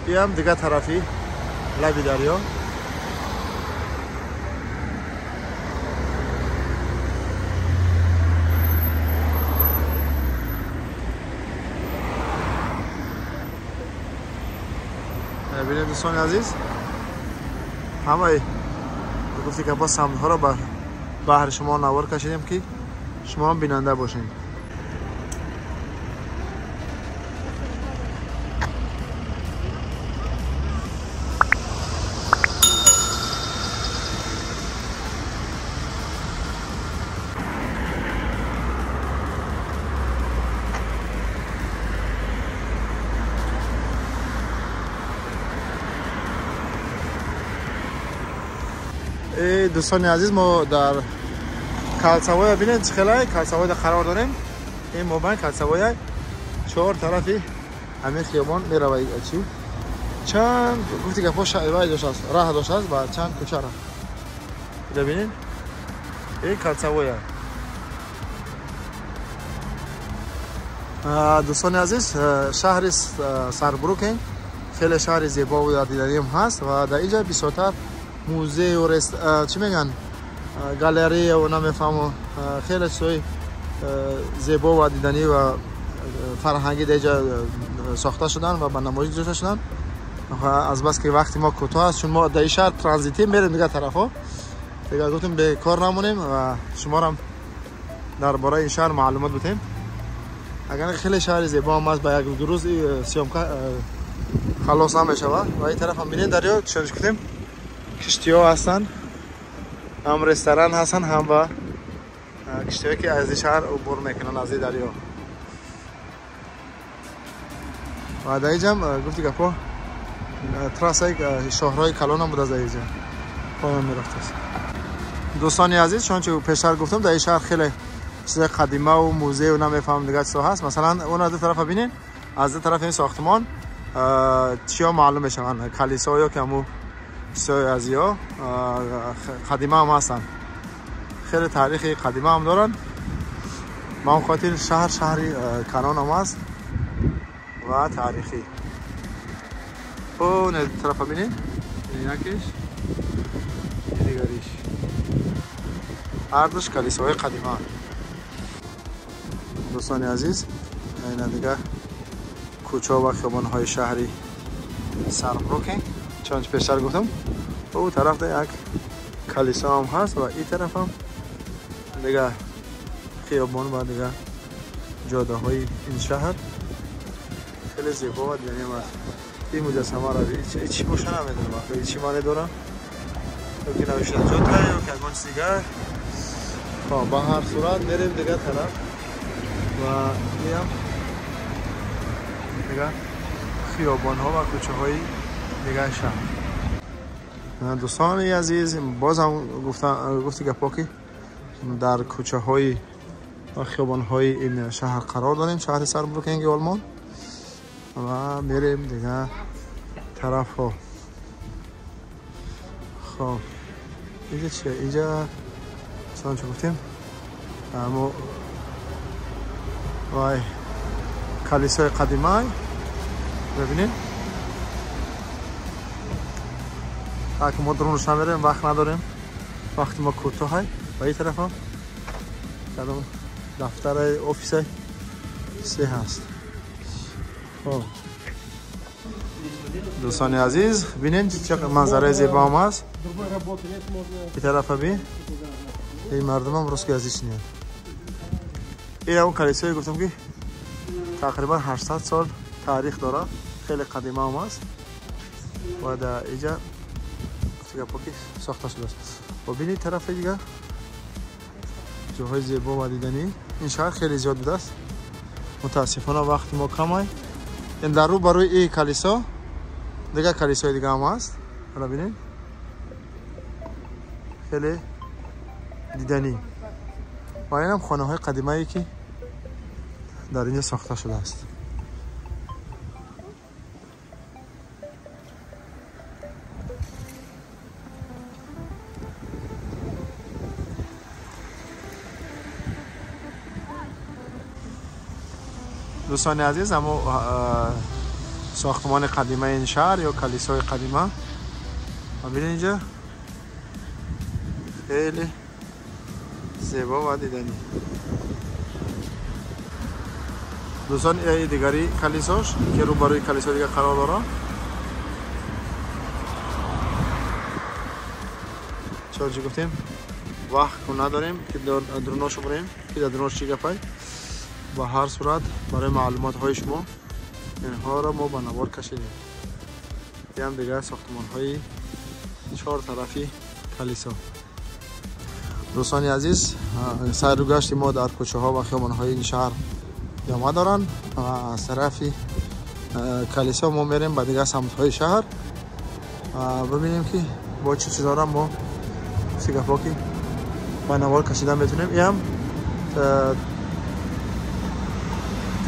بیام دیگه طرفی لب دریا. ببینید دوستان عزیز، همه گفتی که با سمت ها رو به بحر شما نوار کشیدیم که شما هم بیننده باشین. دوستان عزیز، ما در کالساوای ببینید خیلی کالساوای قرار داریم. این موبایل کالساوای 4 طرفی همین خیابان میروید. چی چند گفتی که پشت وای داشت راه داشت با چند کوچه را ببینید. این کالساوای دوستان عزیز، شهر ساربروکن خیلی شهر زیبا و دیدنی هست و در اینجا بسیار موزه و چی میگن گالری و نمیفهمم خیلی چیزای زیبا و دیدنی و فرهنگی در اینجا ساخته شدن و به نمایش گذاشته شدن. از بس که وقتی ما کوتاه است، چون ما در این شهر ترانزیتی میریم دیگه طرفا دیگه، گفتیم به کار نمونیم و شما هم درباره این شهر معلومات بدیم. اگر خیلی شهر زیبا هم است، با یک دو روز سیامکه خلاص نمیشه. و این طرف هم ببینید دریا چنج کردیم، کشتی ها هستن، هم رستوران هستن، هم با کشتی هایی که از این شهر عبور میکنن از این دریا. و در اینجا گفتی که پا تراس های شهرهای کلان هم بود از اینجا پایان میرفت است. دوستانی عزیز، چون چه پیشتر گفتم در این شهر خیلی چیز قدیمه و موزه و نمیفهم دیگه چیزا هست. مثلا اون از طرف ببینین، از طرف این ساختمان چیا معلوم میشن، کلیسا که همو چیزای از یا قدیمه هم هستن، خیلی تاریخی قدیمه هم دارن. ما هم خاطر شهری کنان هم هست و تاریخی. اون طرف ببینید اینکش دیگریش هر دوش کلیساهای قدیمه. دوستان عزیز، این دیگه کوچه و خیابان‌های شهری ساربروکن، چون پیشتر گفتم او طرف ده یک کلیسا هم هست و این طرف هم دیگه خیابان و دیگه جاده های این شهر خیلی زیبا و دیدنی هست. این مجسمه را چی باشه نمیدونم، وقتی چی معنی داره، یا که نوشته جاده یا که اگان سیگار. با هر صورت میریم دیگه طرف و این هم دیگه خیابان ها و کوچه های دیگه شهر. دوستان عزیز، باز هم گفتی که پاکی در کوچه های و خیابان های این شهر قرار داریم، شهر ساربروکن آلمان، و میریم دیگه طرف ها. خب اینجا چیه؟ اینجا چون چه گفتیم اما وای کلیسای قدیمه ببینید. اگه ما درون روش نمیریم وقت نداریم، وقتی ما کوتاه های و این طرف هم کدام دفتر اوفیس سه هست. خب دوستان عزیز، ببینید چه منظره زیبا هم هست. این طرف ببین، این مردم هم روز که ازش نیاد. این اون کلیسایی گفتم که تقریبا 800 سال تاریخ داره، خیلی قدیمه هم هست و در اینجا پاکی ساخته شده است. و ببینید طرف دیگه جاهای زیبا و دیدنی. این شهر خیلی زیاد بوده است، متاسفانه وقتی ما کم های. این در رو بروی این کلیسا دیگه کلیسای دیگه هم هست، حالا ببینید خیلی دیدنی. و این هم خانه های قدیمه ای که در اینجا ساخته شده است. دوستان عزیز، اما ساختمان قدیمه این شهر یا کلیسای قدیمه. ببینید اینجا خیلی زیبا و دیدنی. دوستان این دیگری کلیساش که روبروی کلیسا دیگه قرار داره. چه گفتیم وقت کو نداریم که دروناشو بریم که دروناش چی گپای. با هر صورت برای معلومات های شما اینها را ما به نوار کشیدیم. این هم دیگه ساختمان های 4 طرفی کلیسا. دوستان عزیز سیر و گشت ما در کوچه ها و خیابان های این شهر ادامه دارن و از طرف کلیسا ما میریم به دیگه سمت های شهر ببینیم که با چه چیزا را ما سیگاپا که با نوار کشیدن بتونیم. این هم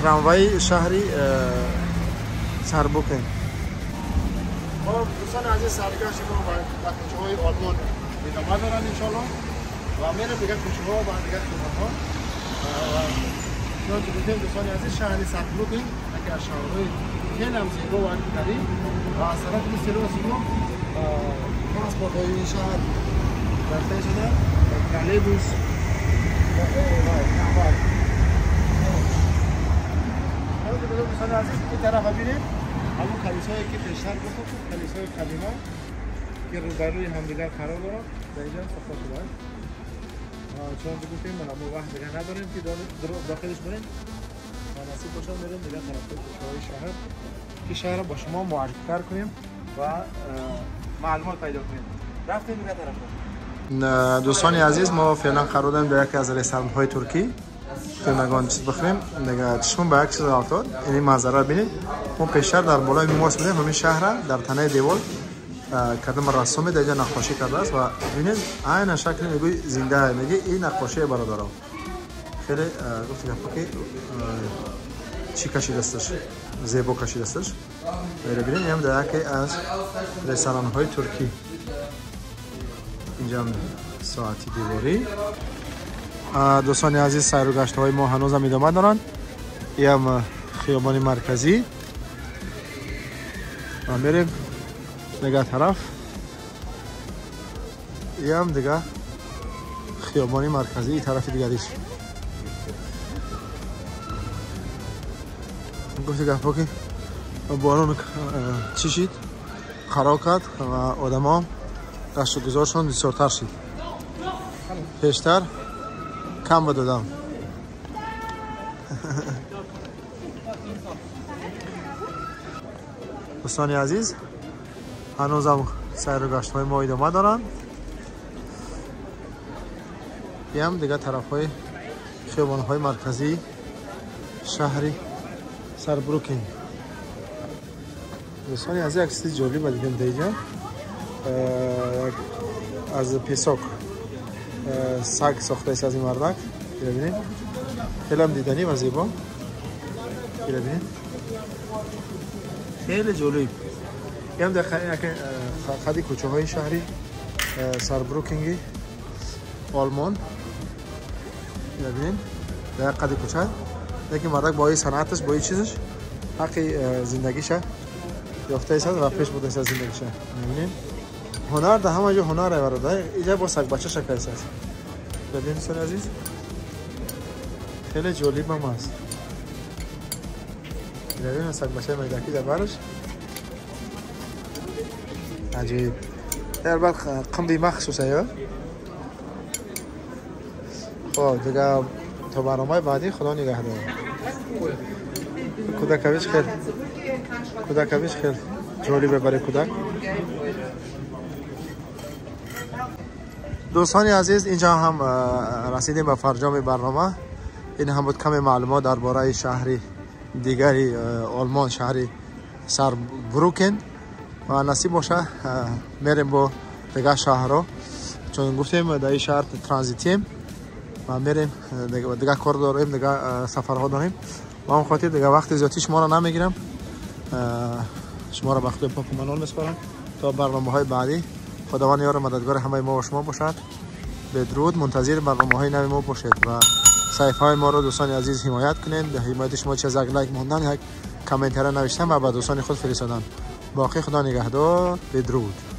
تراموای شهری ساربروکن. خب دوستان عزیز سرگشت ما با کوچه های آلمان ادامه دارن انشالله و میریم دیگه کوچه ها و دیگه خیابان ها. چون گفتیم دوستان عزیز شهر ساربروکن که از شهرهای خیلی هم زیبا و دیگری و از طرف سیلو ترانسپورت های این شهر رفته شده ترامبوس دوستان عزیز این طرف ببینید همون کلیسایی که پیشتر گفتم کلیسای قدیمه که روبروی همدیگر قرار داره در اینجا ساخته شده. چون گفتیم ما وقت دیگه نداریم که داخلش بریم و نصیب باشه میریم دیگه طرفای کوچه‌های شهر که شهر با شما معرفی کنیم و معلومات پیدا کنیم. رفتیم دیگه طرفا. دوستان عزیز ما فعلا قرار داریم در یکی از رستوران‌های ترکی خیمگان چیز بخوریم دیگه. چشمون به یک چیز افتاد. این منظره ببینید. ما پیشتر در بالای میماس بودیم همین شهر در تنه دیوار کدام رسوم در اینجا نقاشی کرده است و ببینید عین شکل میگوی زنده میگه این نقاشی برادرام خیلی گفتم که چی کشیده استش زیبا کشیده استش. ببینید هم در یکی از رستوران‌های ترکی اینجا ساعتی دیواری. دوستان عزیز سیر و گشت های ما هنوز هم ادامه دارن. این هم خیابان مرکزی و میریم دیگه طرف. این هم دیگه خیابان مرکزی طرف دیگریش. گفتی گفت که بارون چی شد خراب کرد و آدم ها گشت و گذارشون بسیارتر شد. پیشتر کم بدادم. دوستان عزیز هنوز هم سیر و گشت های ما ادامه دارن. این هم دیگه طرف های خیابان های مرکزی شهری ساربروکن. دوستان عزیز یک چیز جالب دیدم دیگه از پیساک سگ ساخته است از این مردک. ببینید خیلی هم دیدنی و زیبا. ببینید خیلی جالب. هم در خدی کوچه های شهری ساربروکن آلمان. ببینید در خدی کوچه دیگه مردک با این صنعتش با این چیزش حقی زندگیش یافته است و پیش بوده است زندگیش. ببینید هنر ده همه جا هنره برادر. اینجا با سگ بچه شکل است. ببینید دوستان عزیز خیلی جالب هم است. ببینید سگ بچه میدکی در برش عجیب. در بعد قمبی مخصوصه یا خب دیگه تا برنامه بعدی خدا نگهدار. کودکویش خیلی جالبه برای کودک. دوستان عزیز اینجا هم رسیدیم به فرجام برنامه. این هم بود کمی معلومات درباره شهری دیگری آلمان شهری ساربروکن و نصیب باشه میریم با دیگه شهرها چون گفتیم در این شهر ترانزیتیم و میریم دیگه کار داریم دیگه سفرها داریم و هم خاطر دیگه وقت زیادی شما را نمیگیرم. شما را به خدای پاک و منان میسپارم تا برنامه‌های بعدی. خداوند یار مددگار همه ما و شما باشد. بدرود. منتظر برنامه‌های نو ما باشید و صفحه های ما رو دوستان عزیز حمایت کنید. به حمایت شما چه از یک لایک ماندن یک کامنت را نوشتن و به دوستان خود فرستادن. باقی خدا نگهدار. بدرود.